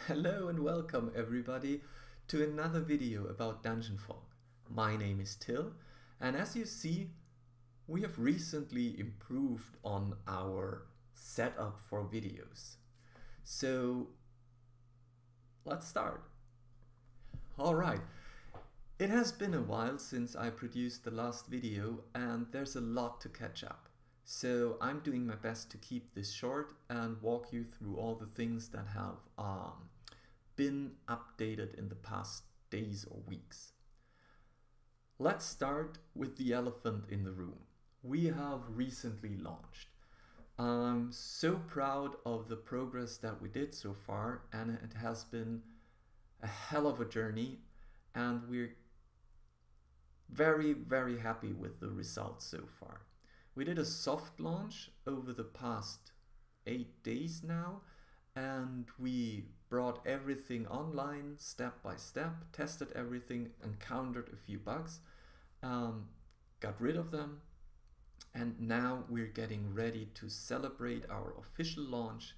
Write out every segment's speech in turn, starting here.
Hello and welcome everybody to another video about DUNGEONFOG. My name is Till, and as you see, we have recently improved on our setup for videos. So let's start. Alright, it has been a while since I produced the last video and there's a lot to catch up. So I'm doing my best to keep this short and walk you through all the things that have been updated in the past days or weeks. Let's start with the elephant in the room. We have recently launched. I'm so proud of the progress that we did so far, and it has been a hell of a journey, and we're very happy with the results so far. We did a soft launch over the past 8 days now, and we brought everything online step by step, tested everything, encountered a few bugs, got rid of them, and now we're getting ready to celebrate our official launch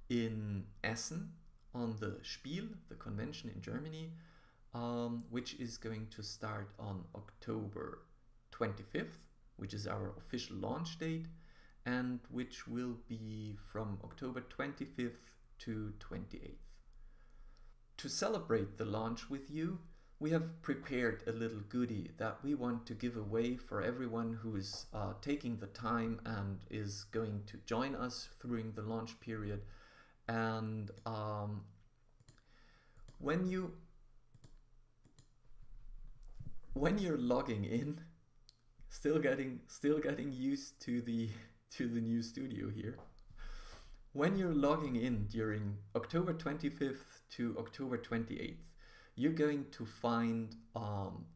in Essen on the Spiel, the convention in Germany, which is going to start on October 25th, which is our official launch date, and which will be from October 25th to 28th. To celebrate the launch with you, we have prepared a little goodie that we want to give away for everyone who is taking the time and is going to join us during the launch period. And when you're logging in, still getting used to the new studio here. When you're logging in during October 25th to October 28th, you're going to find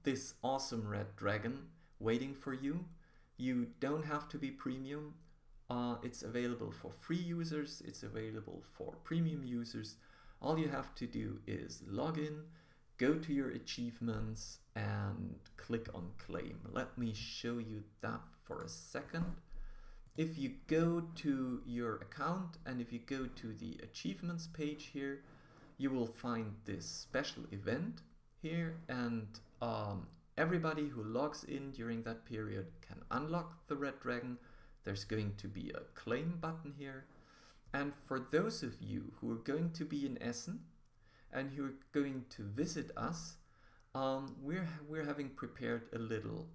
this awesome red dragon waiting for you. You don't have to be premium. It's available for free users. It's available for premium users. All you have to do is log in, go to your achievements, and click on claim. Let me show you that for a second. If you go to your account and if you go to the achievements page here, you will find this special event here, and everybody who logs in during that period can unlock the red dragon. There's going to be a claim button here, and for those of you who are going to be in Essen and who are going to visit us, we're having prepared a little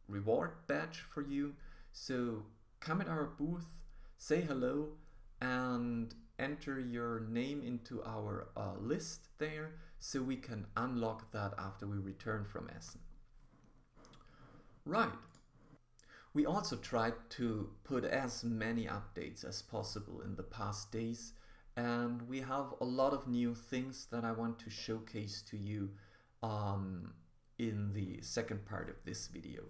reward badge for you. So come at our booth, say hello, and enter your name into our list there, so we can unlock that after we return from Essen. Right. We also tried to put as many updates as possible in the past days, and we have a lot of new things that I want to showcase to you in the second part of this video.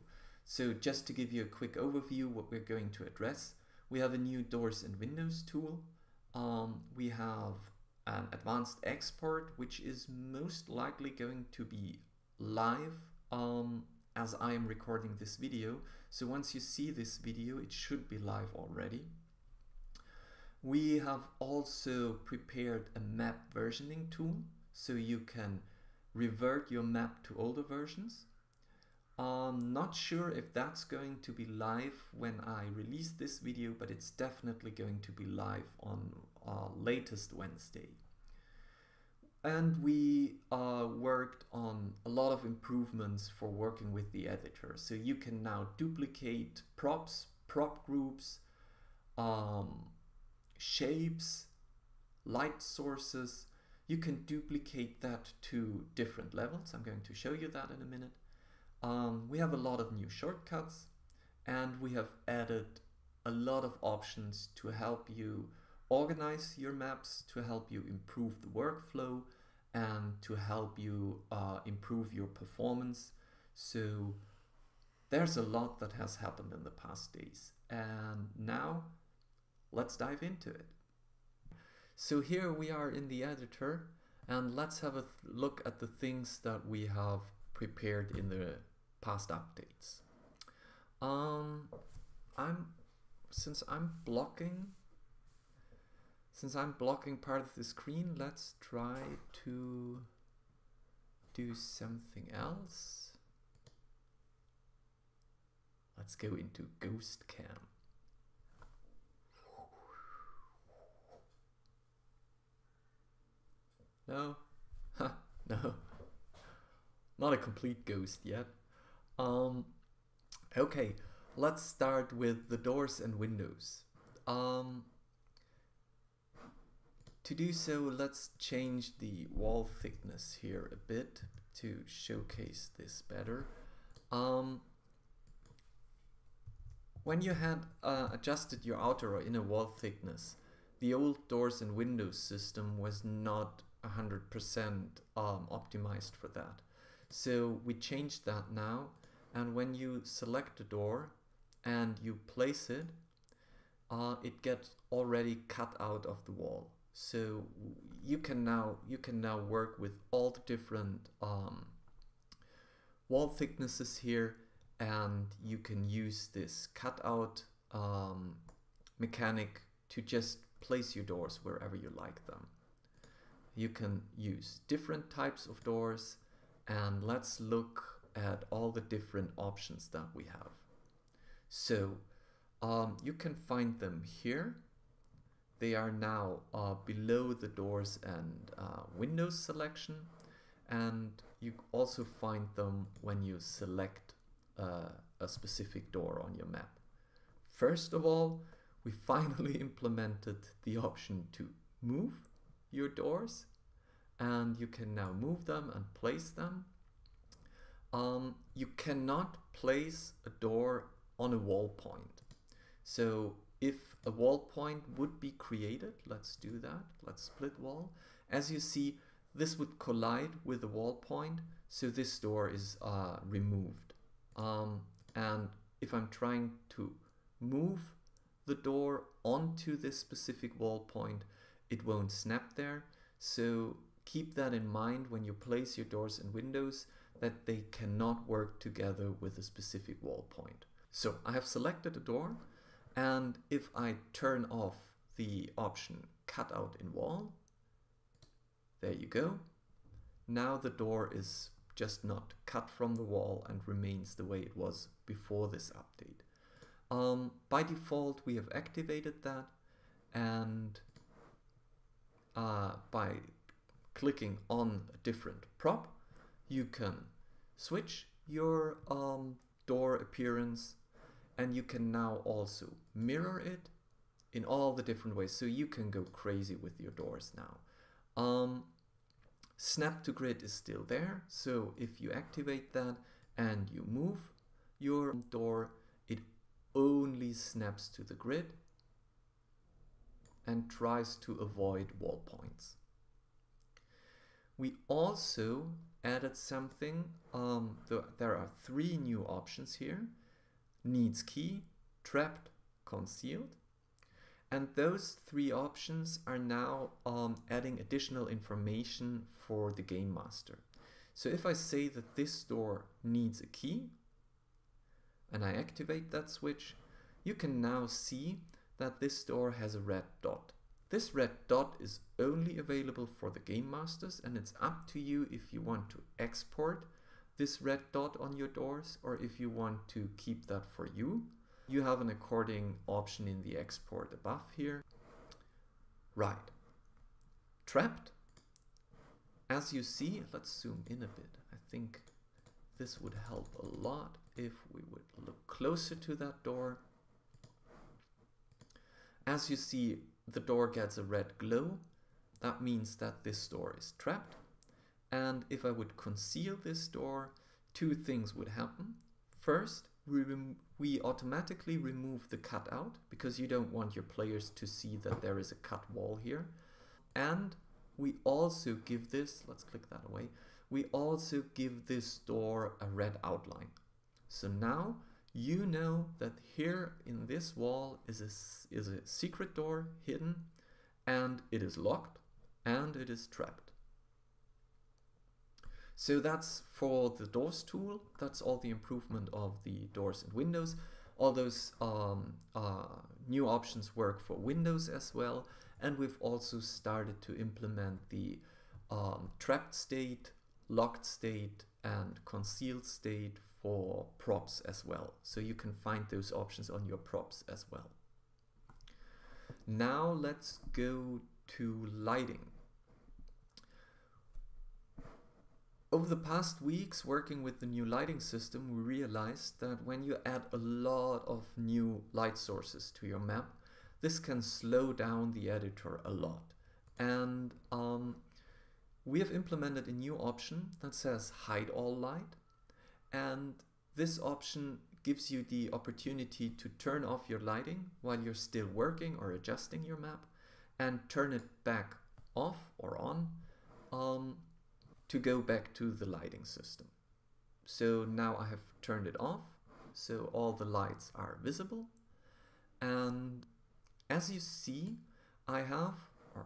So just to give you a quick overview what we're going to address, we have a new doors and windows tool. We have an advanced export, which is most likely going to be live as I am recording this video. So once you see this video, it should be live already. We have also prepared a map versioning tool, so you can revert your map to older versions. Not sure if that's going to be live when I release this video, but it's definitely going to be live on latest Wednesday. And we worked on a lot of improvements for working with the editor. So you can now duplicate props, prop groups, shapes, light sources. You can duplicate that to different levels. I'm going to show you that in a minute. We have a lot of new shortcuts, and we have added a lot of options to help you organize your maps, to help you improve the workflow, and to help you improve your performance. So there's a lot that has happened in the past days, and now let's dive into it. So here we are in the editor, and let's have a look at the things that we have prepared in the past updates. Since I'm blocking Since I'm blocking part of the screen, let's try to do something else. Let's go into ghost cam. No, no, not a complete ghost yet. Okay, let's start with the doors and windows. To do so, let's change the wall thickness here a bit to showcase this better. When you had adjusted your outer or inner wall thickness, the old doors and windows system was not 100% optimized for that. So we changed that now, and when you select a door and you place it, it gets already cut out of the wall. So you can now work with all the different wall thicknesses here, and you can use this cutout mechanic to just place your doors wherever you like them. You can use different types of doors, and let's look at all the different options that we have. So you can find them here. They are now below the doors and windows selection, and you also find them when you select a specific door on your map. First of all, we finally implemented the option to move your doors, and you can now move them and place them. You cannot place a door on a wall point. So if a wall point would be created, let's do that. Let's split wall. As you see, this would collide with the wall point, so this door is removed. And if I'm trying to move the door onto this specific wall point, it won't snap there. So keep that in mind when you place your doors and windows, that they cannot work together with a specific wall point. So I have selected a door, and if I turn off the option cut out in wall, there you go. Now the door is just not cut from the wall and remains the way it was before this update. By default, we have activated that, and by clicking on a different prop, you can switch your door appearance, and you can now also mirror it in all the different ways. So you can go crazy with your doors now. Snap to grid is still there, so if you activate that and you move your door, it only snaps to the grid and tries to avoid wall points. We also added something. There are 3 new options here: needs key, trapped, concealed. And those 3 options are now adding additional information for the game master. So if I say that this door needs a key and I activate that switch, you can now see that this door has a red dot. This red dot is only available for the game masters, and it's up to you if you want to export this red dot on your doors or if you want to keep that for you. You have an according option in the export above here. Right. Trapped. As you see, let's zoom in a bit. I think this would help a lot if we would look closer to that door. As you see, the door gets a red glow. That means that this door is trapped. And if I would conceal this door, 2 things would happen. First, we automatically remove the cutout, because you don't want your players to see that there is a cut wall here. And we also give this, let's click that away, we also give this door a red outline. So now you know that here in this wall is a secret door hidden, and it is locked, and it is trapped. So that's for the doors tool. That's all the improvement of the doors and windows. All those new options work for Windows as well, and we've also started to implement the trapped state, locked state, and concealed state for props as well. So you can find those options on your props as well. Now let's go to lighting. Over the past weeks working with the new lighting system, we realized that when you add a lot of new light sources to your map, this can slow down the editor a lot. And we have implemented a new option that says hide all light. And this option gives you the opportunity to turn off your lighting while you're still working or adjusting your map, and turn it back off or on to go back to the lighting system. So now I have turned it off, so all the lights are visible. And as you see, I have, or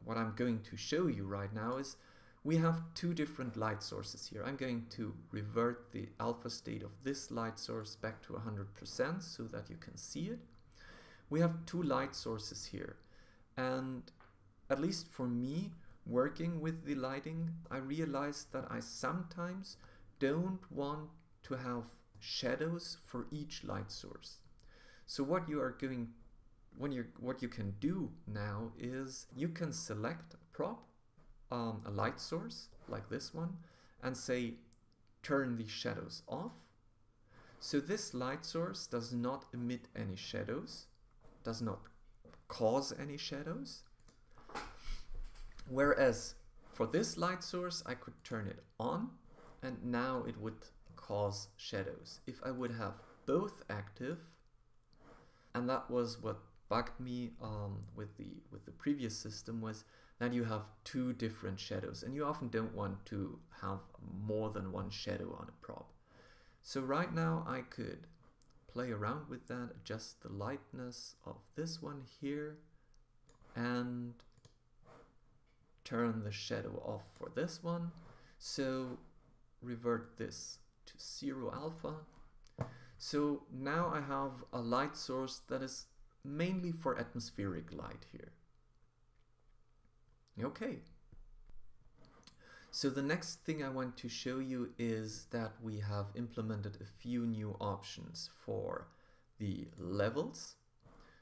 what I'm going to show you right now is, we have two different light sources here. I'm going to revert the alpha state of this light source back to 100% so that you can see it. We have two light sources here, and at least for me, working with the lighting, I realized that I sometimes don't want to have shadows for each light source. So what you can do now is you can select a prop, a light source like this one, and say turn the shadows off. So this light source does not emit any shadows, does not cause any shadows. Whereas for this light source I could turn it on, and now it would cause shadows. If I would have both active, and that was what bugged me with the previous system, was that you have two different shadows, and you often don't want to have more than one shadow on a prop. So right now I could play around with that, adjust the lightness of this one here, and turn the shadow off for this one. So revert this to 0 alpha. So now I have a light source that is mainly for atmospheric light here. Okay. So the next thing I want to show you is that we have implemented a few new options for the levels.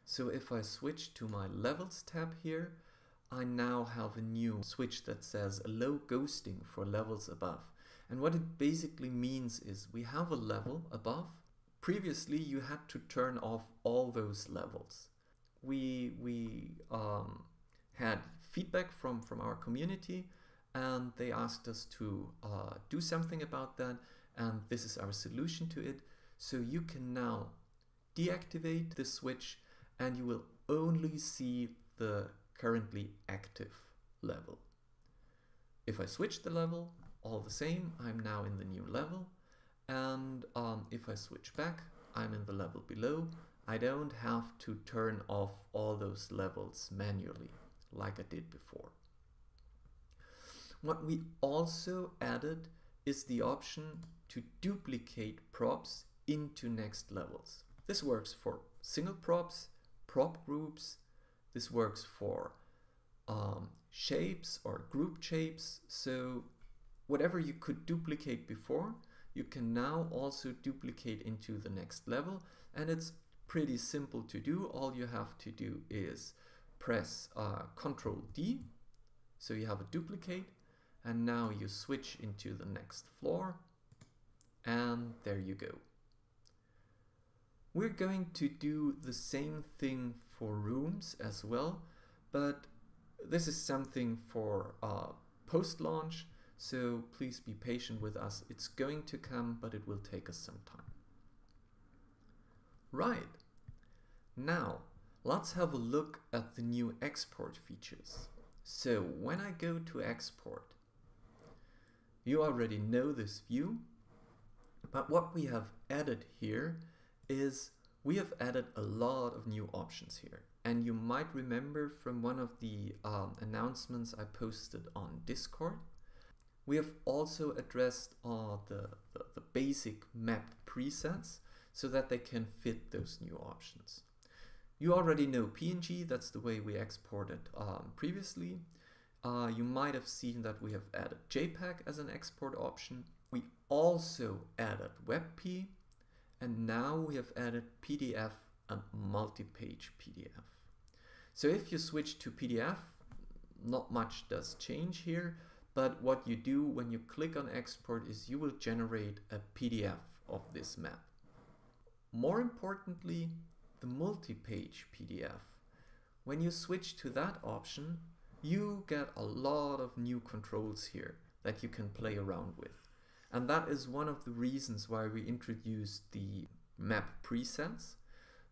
So if I switch to my levels tab here, I now have a new switch that says allow ghosting for levels above. And what it basically means is we have a level above. Previously you had to turn off all those levels. We had feedback from our community, and they asked us to do something about that, and this is our solution to it. So you can now deactivate the switch, and you will only see the currently active level. If I switch the level, all the same, I'm now in the new level, and if I switch back, I'm in the level below. I don't have to turn off all those levels manually like I did before. What we also added is the option to duplicate props into next levels. This works for single props, prop groups. This works for shapes or group shapes. So whatever you could duplicate before, you can now also duplicate into the next level, and it's pretty simple to do. All you have to do is press Ctrl D, so you have a duplicate, and now you switch into the next floor, and there you go. We're going to do the same thing for rooms as well, but this is something for post-launch, so please be patient with us. It's going to come, but it will take us some time. Right, now let's have a look at the new export features. So when I go to export, you already know this view, but what we have added here is we have added a lot of new options here. And you might remember from one of the announcements I posted on Discord, we have also addressed the basic map presets. so that they can fit those new options. You already know PNG, that's the way we exported previously. You might have seen that we have added JPEG as an export option. We also added WebP, and now we have added PDF and multi-page PDF. So if you switch to PDF, not much does change here, but what you do when you click on export is you will generate a PDF of this map. More importantly, the multi-page PDF. When you switch to that option, you get a lot of new controls here that you can play around with. And that is one of the reasons why we introduced the map presets,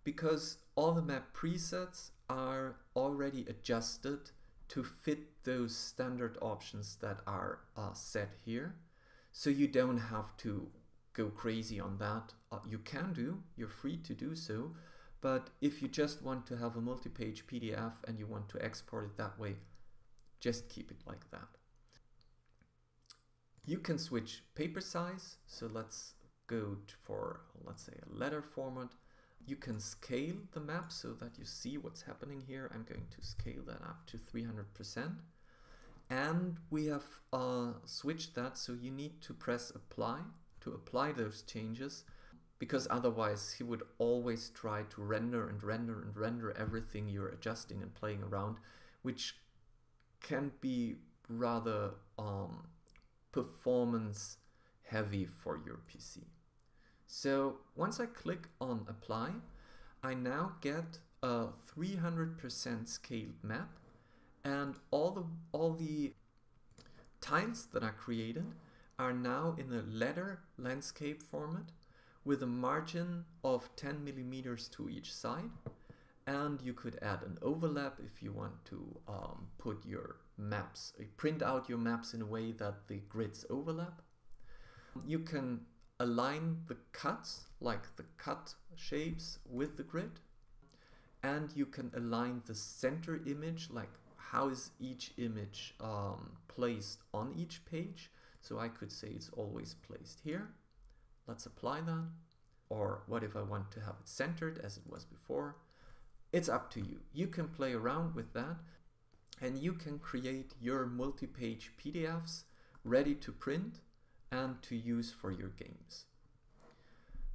because all the map presets are already adjusted to fit those standard options that are set here. So you don't have to go crazy on that. You can do, you're free to do so, but if you just want to have a multi-page PDF and you want to export it that way, just keep it like that. You can switch paper size, so let's go for, let's say, a letter format. You can scale the map so that you see what's happening here. I'm going to scale that up to 300%. And we have switched that, so you need to press apply to apply those changes, because otherwise he would always try to render and render and render everything you're adjusting and playing around, which can be rather performance heavy for your PC. So once I click on apply, I now get a 300% scaled map, and all the tiles that are created are now in a letter landscape format with a margin of 10 millimeters to each side. And you could add an overlap if you want to put your maps, print out your maps in a way that the grids overlap. You can align the cuts, like the cut shapes, with the grid. And you can align the center image, like how is each image placed on each page. So I could say it's always placed here. Let's apply that. Or what if I want to have it centered as it was before? It's up to you. You can play around with that, and you can create your multi-page PDFs ready to print and to use for your games.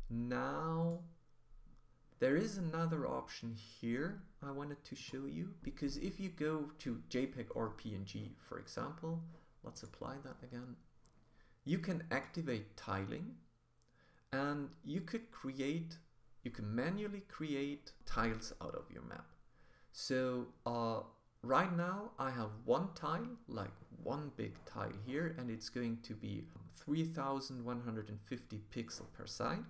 Now, there is another option here I wanted to show you, because if you go to JPEG or PNG, for example, let's apply that again. You can activate tiling, and you can manually create tiles out of your map. So right now I have one tile, like one big tile here, and it's going to be 3150 pixels per side.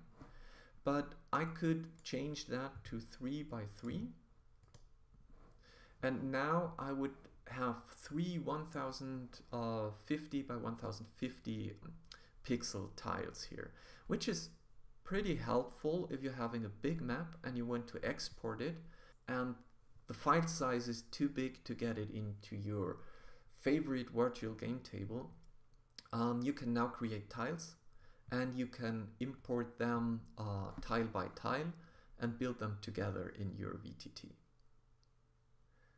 But I could change that to 3 by 3. And now I would have three 1050 by 1050 pixel tiles here, which is pretty helpful if you're having a big map and you want to export it and the file size is too big to get it into your favorite virtual game table. You can now create tiles, and you can import them tile by tile and build them together in your VTT.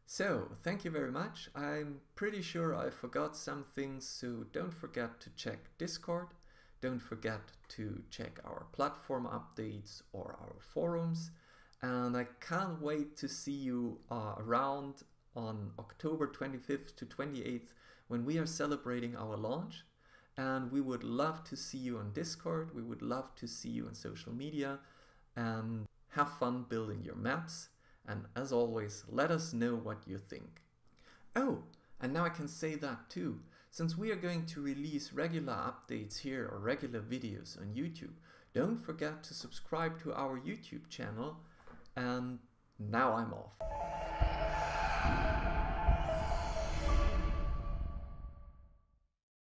So, thank you very much. I'm pretty sure I forgot some things, so don't forget to check Discord. Don't forget to check our platform updates or our forums. And I can't wait to see you around on October 25th to 28th when we are celebrating our launch. And we would love to see you on Discord. We would love to see you on social media and have fun building your maps. And as always, let us know what you think. Oh, and now I can say that too. Since we are going to release regular updates here or regular videos on YouTube, don't forget to subscribe to our YouTube channel. And now I'm off.